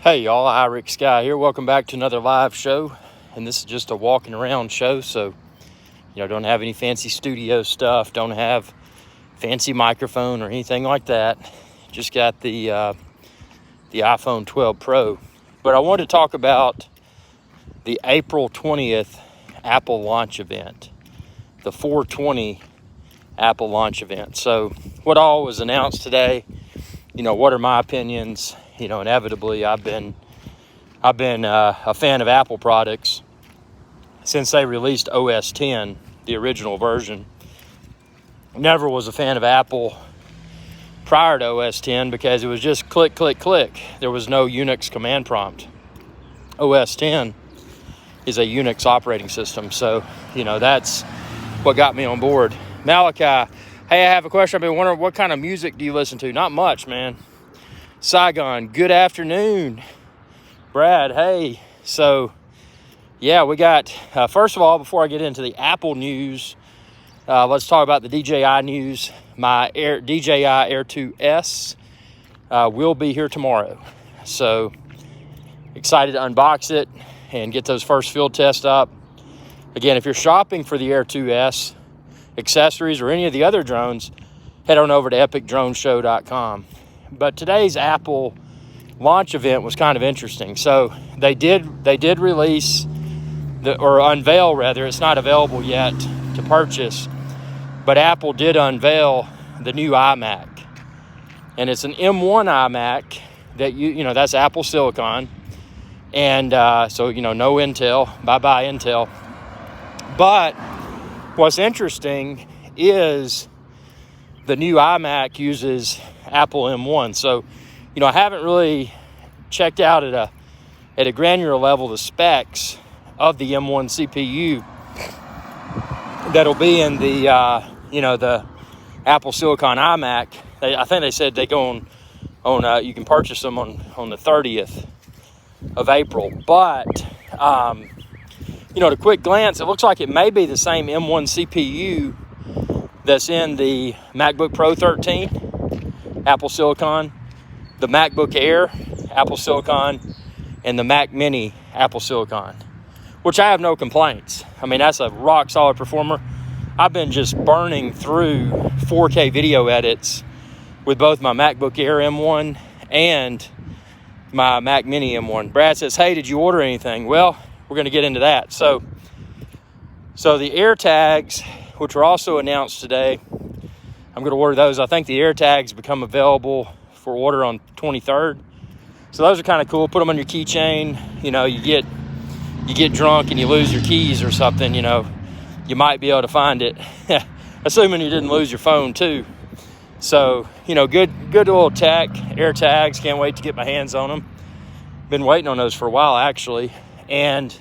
Hey y'all, Rick Sky here. Welcome back to another live show. And this is just a walking around show, so don't have any fancy studio stuff, don't have fancy microphone or anything like that. Just got the iPhone 12 Pro. But I wanted to talk about the April 20th Apple launch event, the 420 Apple launch event. So what all was announced today, what are my opinions? Inevitably, I've been a fan of Apple products since they released OS 10, the original version. Never was a fan of Apple prior to OS 10 because it was just click, click, click. There was no Unix command prompt. OS 10 is a Unix operating system, so that's what got me on board. Malachi, hey, I have a question. I've been wondering, what kind of music do you listen to? Not much, man. Saigon, good afternoon. Brad, hey. So, yeah, we got, first of all, before I get into the Apple news, let's talk about the DJI news. My DJI Air 2S will be here tomorrow. So, excited to unbox it and get those first field tests up. Again, if you're shopping for the Air 2S accessories or any of the other drones, head on over to epicdroneshow.com. But today's Apple launch event was kind of interesting. So they did release unveil rather. It's not available yet to purchase, but Apple did unveil the new iMac, and it's an M1 iMac that that's Apple Silicon, and so no Intel. Bye Intel. But what's interesting is the new iMac uses Apple M1. So, I haven't really checked out at a granular level the specs of the M1 CPU that'll be in the the Apple Silicon iMac. I think they said they go on you can purchase them on the 30th of April. But at a quick glance, it looks like it may be the same M1 CPU that's in the MacBook Pro 13, Apple Silicon, the MacBook Air, Apple Silicon, and the Mac Mini, Apple Silicon, which I have no complaints. I mean, that's a rock solid performer. I've been just burning through 4K video edits with both my MacBook Air M1 and my Mac Mini M1. Brad says, hey, did you order anything? Well, we're going to get into that. So the AirTags, which were also announced today, I'm going to order those. I think the AirTags become available for order on 23rd. So those are kind of cool. Put them on your keychain. You get drunk and you lose your keys or something, you might be able to find it. Assuming you didn't lose your phone too. So, good little tech, AirTags. Can't wait to get my hands on them. Been waiting on those for a while, actually. And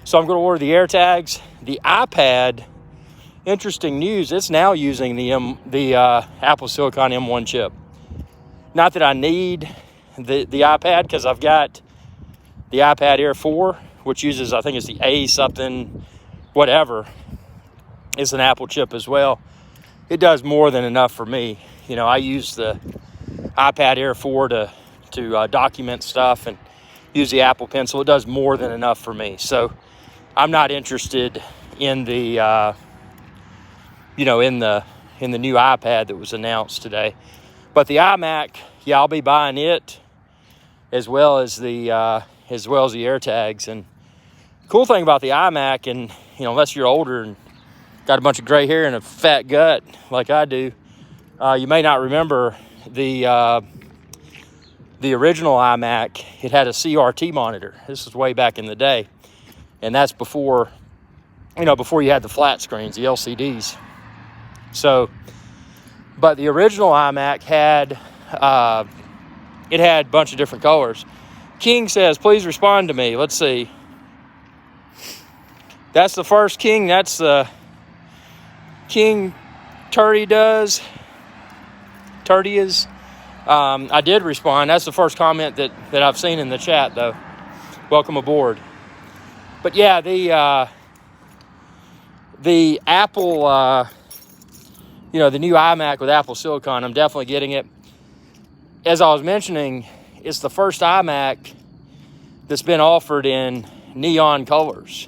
so I'm going to order the AirTags. The iPad, interesting news, it's now using the Apple Silicon M1 chip. Not that I need the iPad, because I've got the iPad Air 4, which uses, I think it's the A something, whatever. It's an Apple chip as well. It does more than enough for me. I use the iPad Air 4 to document stuff and use the Apple Pencil. It does more than enough for me. So I'm not interested in the in the new iPad that was announced today. But the iMac, yeah, I'll be buying it as well as the AirTags. And the cool thing about the iMac, and unless you're older and got a bunch of gray hair and a fat gut like I do, you may not remember the original iMac. It had a CRT monitor. This was way back in the day, and that's before you had the flat screens, the LCDs. So, but the original iMac had a bunch of different colors. King says, please respond to me. Let's see. That's the first King. That's the King Turdy does. Turdy is. I did respond. That's the first comment that I've seen in the chat, though. Welcome aboard. But yeah, the Apple the new iMac with Apple Silicon, I'm definitely getting it. As I was mentioning, it's the first iMac that's been offered in neon colors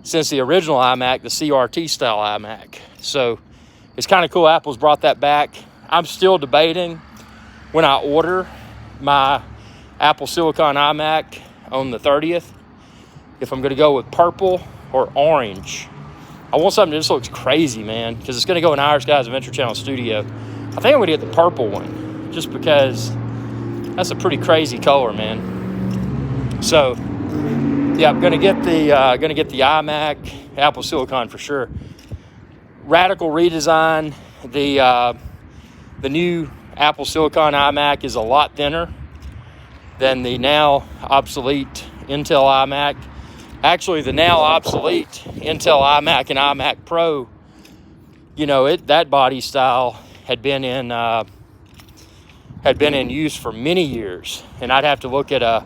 since the original iMac, the CRT style iMac. So it's kind of cool Apple's brought that back. I'm still debating when I order my Apple Silicon iMac on the 30th if I'm going to go with purple or orange. I want something that just looks crazy, man, because it's going to go in Irish Guys Adventure Channel studio. I think I'm going to get the purple one just because that's a pretty crazy color, man. So yeah, I'm gonna get the iMac Apple Silicon for sure. Radical redesign. The new Apple Silicon iMac is a lot thinner than the now obsolete Intel iMac. Actually, the now obsolete Intel iMac and iMac Pro, that body style had been in use for many years, and I'd have to look at a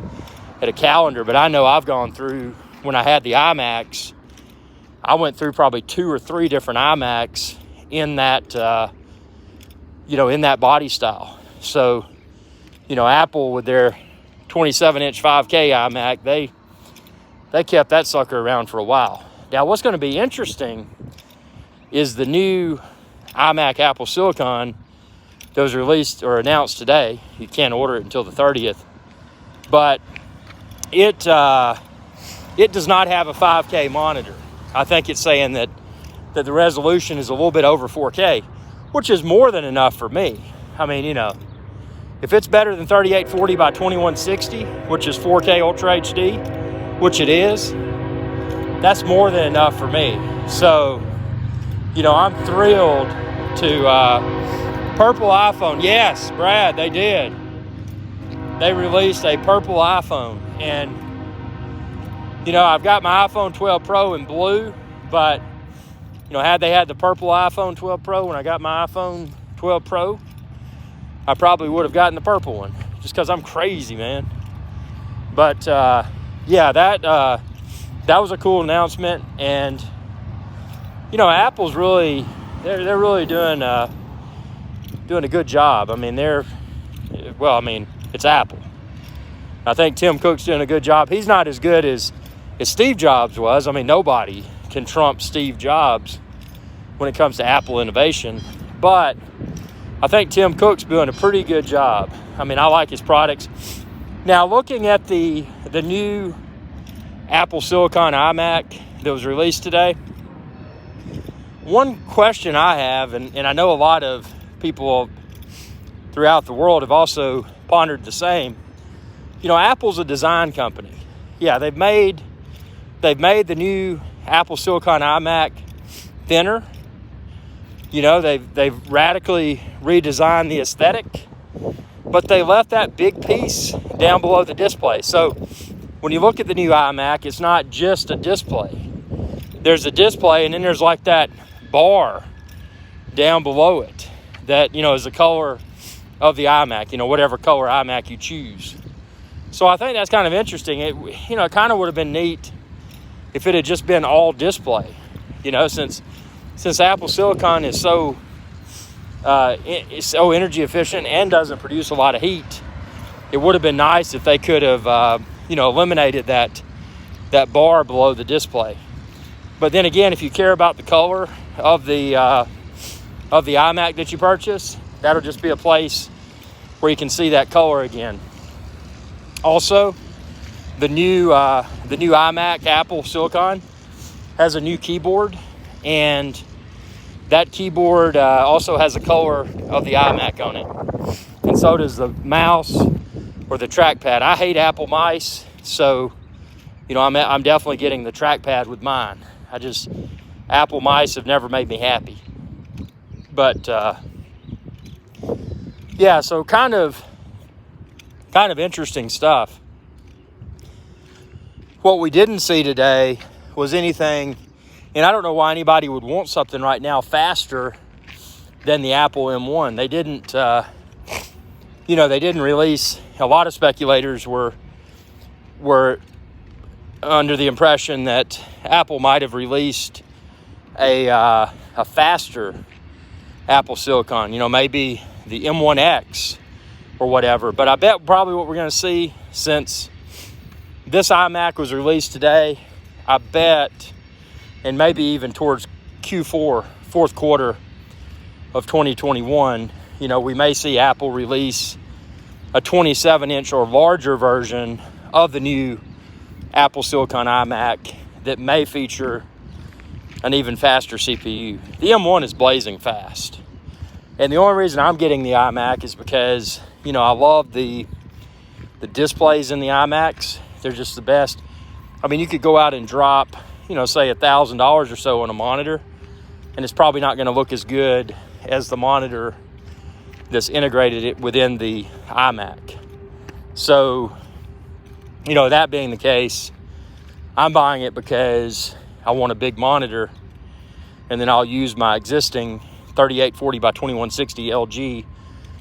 calendar, but I know I've gone through, when I had the iMacs, I went through probably 2 or 3 different iMacs in that, in that body style. So, Apple with their 27-inch 5K iMac, they kept that sucker around for a while. Now, what's going to be interesting is the new iMac Apple Silicon that was released or announced today. You can't order it until the 30th, but it does not have a 5K monitor. I think it's saying that the resolution is a little bit over 4K, which is more than enough for me. I mean, if it's better than 3840 by 2160, which is 4K Ultra HD, which it is, that's more than enough for me. So, I'm thrilled to purple iPhone. Yes, Brad, they did. They released a purple iPhone, and I've got my iPhone 12 Pro in blue, but had they had the purple iPhone 12 Pro when I got my iPhone 12 Pro, I probably would have gotten the purple one, just because I'm crazy, man. But yeah, that was a cool announcement, and Apple's really they're really doing a good job. I mean, it's Apple. I think Tim Cook's doing a good job. He's not as good as Steve Jobs was. I mean, nobody can trump Steve Jobs when it comes to Apple innovation. But I think Tim Cook's doing a pretty good job. I mean, I like his products. Now, looking at the new Apple Silicon iMac that was released today, one question I have, and I know a lot of people throughout the world have also pondered the same. Apple's a design company. Yeah, they've made the new Apple Silicon iMac thinner. They've radically redesigned the aesthetic, but they left that big piece down below the display. So when you look at the new iMac, it's not just a display. There's a display, and then there's like that bar down below it that, is the color of the iMac, whatever color iMac you choose. So I think that's kind of interesting. It kind of would have been neat if it had just been all display, since Apple Silicon is so energy efficient and doesn't produce a lot of heat. It would have been nice if they could have, eliminated that bar below the display. But then again, if you care about the color of the iMac that you purchase, that'll just be a place where you can see that color again. Also, the new iMac Apple Silicon has a new keyboard, and that keyboard also has the color of the iMac on it, and so does the mouse or the trackpad. I hate Apple mice, so I'm definitely getting the trackpad with mine. Apple mice have never made me happy. But yeah, so kind of interesting stuff. What we didn't see today was anything, and I don't know why anybody would want something right now faster than the Apple M1. They didn't, they didn't release. A lot of speculators were under the impression that Apple might have released a faster Apple Silicon, maybe the M1X or whatever. But I bet probably what we're going to see, since this iMac was released today, I bet, and maybe even towards Q4, fourth quarter of 2021, you know, we may see Apple release a 27-inch or larger version of the new Apple Silicon iMac that may feature an even faster CPU. The M1 is blazing fast. And the only reason I'm getting the iMac is because, you know, I love the displays in the iMacs. They're just the best. I mean, you could go out and drop, you know, say $1,000 or so on a monitor, and it's probably not going to look as good as the monitor that's integrated within the iMac. So, you know, that being the case, I'm buying it because I want a big monitor, and then I'll use my existing 3840 by 2160 LG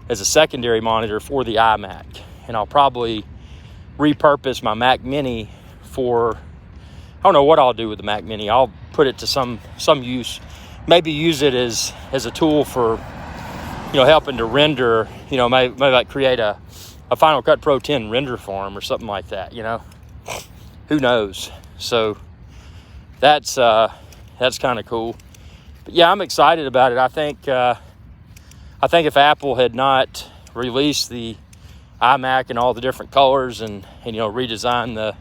as a secondary monitor for the iMac. And I'll probably repurpose my Mac Mini for, I don't know what I'll do with the Mac Mini. I'll put it to some use. Maybe use it as a tool for, you know, helping to render, you know, maybe like create a Final Cut Pro 10 render farm or something like that, you know. Who knows? So that's kind of cool. But yeah, I'm excited about it. I think if Apple had not released the iMac in all the different colors and you know, redesigned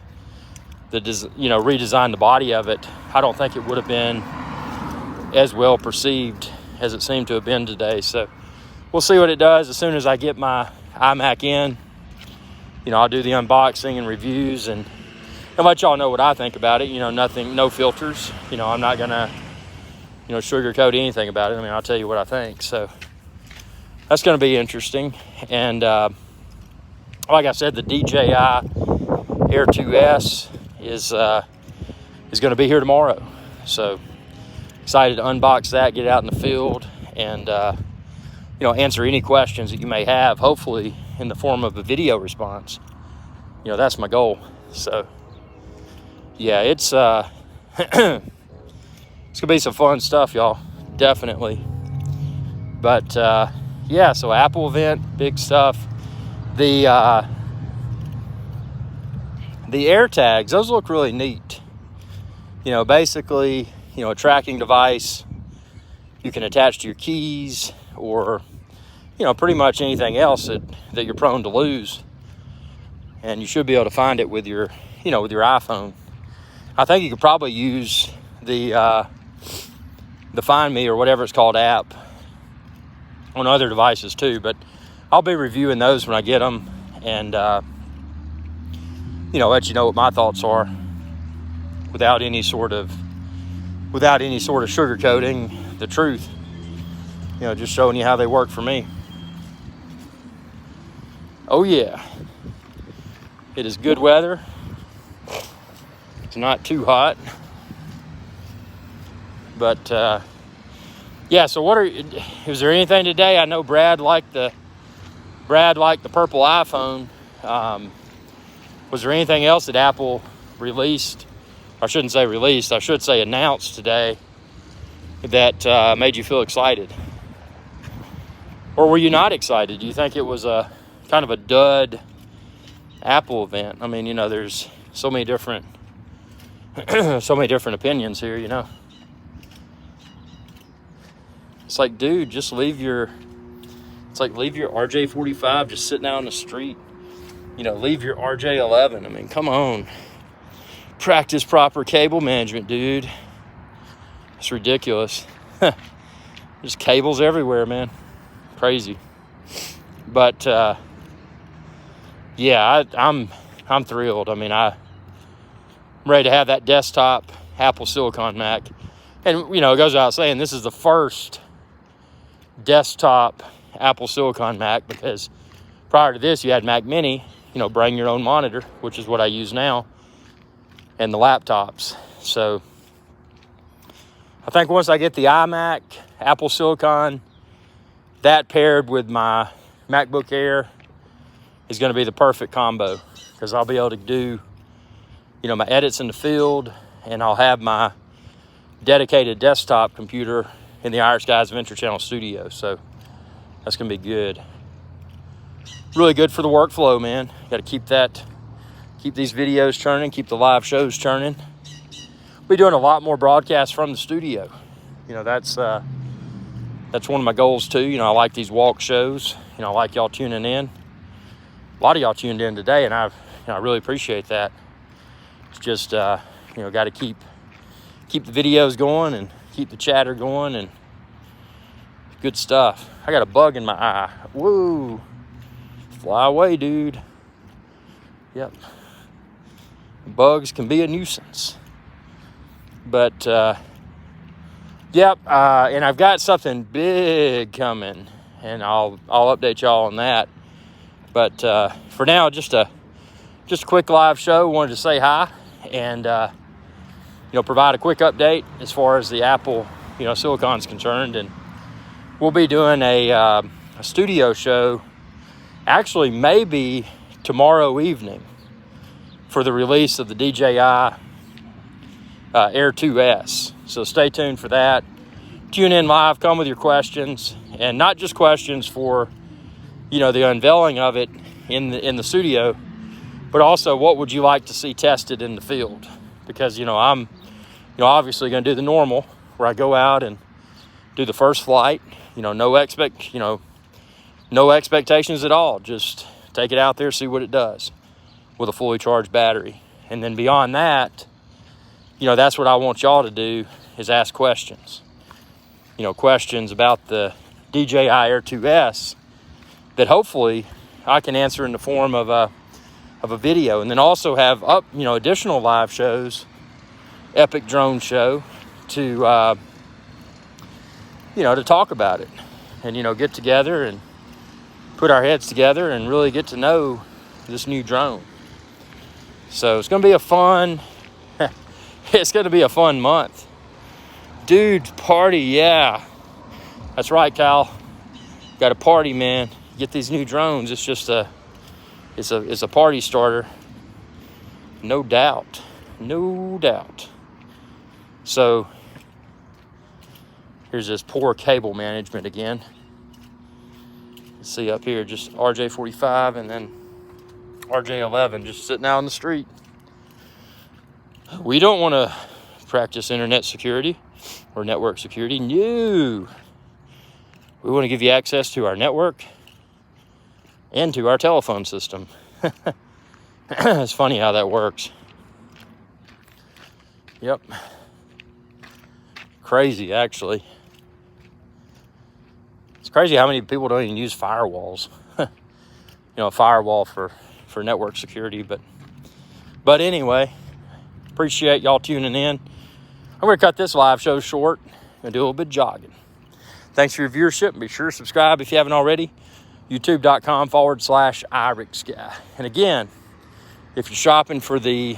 redesigned the body of it, I don't think it would have been as well perceived as it seemed to have been today. So we'll see what it does. As soon as I get my iMac in, you know, I'll do the unboxing and reviews and let y'all know what I think about it. You know, no filters. You know, I'm not gonna, you know, sugarcoat anything about it. I mean, I'll tell you what I think. So that's gonna be interesting. And like I said, the DJI Air 2S is gonna be here tomorrow. So excited to unbox that, get it out in the field, and you know, answer any questions that you may have, hopefully in the form of a video response. You know, that's my goal. So yeah, it's gonna be some fun stuff, y'all, definitely. But yeah, so Apple event, big stuff. The AirTags, those look really neat. You know, basically, you know, a tracking device you can attach to your keys, or, you know, pretty much anything else that you're prone to lose. And you should be able to find it with your, you know, with your iPhone. I think you could probably use the Find Me or whatever it's called app on other devices too. But I'll be reviewing those when I get them, and you know, let you know what my thoughts are without any sort of sugarcoating the truth. You know, just showing you how they work for me. Oh yeah, it is good weather. It's not too hot, but yeah. So is there anything today? I know Brad liked the purple iPhone. Was there anything else that Apple released? I shouldn't say released. I should say announced today that made you feel excited, or were you not excited? Do you think it was a kind of a dud Apple event? I mean, you know, there's so many different opinions here, you know. It's like, dude, just leave your RJ45 just sitting out on the street. You know, leave your RJ11. I mean, come on. Practice proper cable management, dude. It's ridiculous. There's cables everywhere, man. Crazy. But yeah, I'm thrilled. I mean, I'm ready to have that desktop Apple Silicon Mac. And, you know, it goes without saying, this is the first desktop Apple Silicon Mac, because prior to this, you had Mac Mini, you know, bring your own monitor, which is what I use now, and the laptops. So I think once I get the iMac, Apple Silicon, that paired with my MacBook Air is going to be the perfect combo, because I'll be able to do, you know, my edits in the field, and I'll have my dedicated desktop computer in the Irish Guys Venture Channel studio. So that's going to be good. Really good for the workflow, man. Got to keep that keep these videos churning, keep the live shows churning. We'll be doing a lot more broadcasts from the studio. You know, that's one of my goals too. You know, I like these walk shows. You know, I like y'all tuning in. A lot of y'all tuned in today, and I really appreciate that. It's just, you know, got to keep the videos going and keep the chatter going, and good stuff. I got a bug in my eye. Woo! Fly away, dude. Yep. Bugs can be a nuisance. But, yep, and I've got something big coming, and I'll update y'all on that. But for now, just a quick live show. Wanted to say hi and you know, provide a quick update as far as the Apple, you know, Silicon's concerned. And we'll be doing a studio show, actually maybe tomorrow evening, for the release of the DJI Air 2S. So stay tuned for that. Tune in live, come with your questions, and not just questions for, you know, the unveiling of it in the studio, but also what would you like to see tested in the field? Because, you know, I'm, you know, obviously going to do the normal where I go out and do the first flight. You know, no expectations at all. Just take it out there, see what it does with a fully charged battery. And then beyond that, you know, that's what I want y'all to do, is ask questions. You know, questions about the DJI Air 2S that hopefully I can answer in the form of a video, and then also have up, you know, additional live shows, Epic Drone Show, to you know, to talk about it, and, you know, get together and put our heads together and really get to know this new drone. So it's going to be a fun month. Dude, party, yeah. That's right, Kyle. Got a party, man. Get these new drones. It's just it's a party starter. No doubt. So here's this poor cable management again. Let's see up here, just RJ45 and then RJ11 just sitting out on the street. We don't want to practice internet security or network security. No. We want to give you access to our network and to our telephone system. It's funny how that works. Yep. Crazy, actually. It's crazy how many people don't even use firewalls. You know, a firewall for network security. But anyway, appreciate y'all tuning in. I'm going to cut this live show short and do a little bit of jogging. Thanks for your viewership. Be sure to subscribe if you haven't already. YouTube.com/IRIXGuy. And again, if you're shopping for the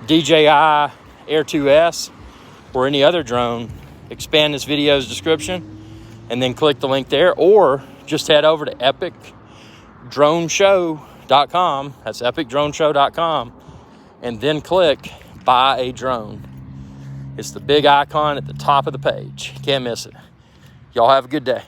DJI Air 2S or any other drone, expand this video's description and then click the link there, or just head over to epicdroneshow.com. That's epicdroneshow.com, and then click buy a drone. It's the big icon at the top of the page. Can't miss it. Y'all have a good day.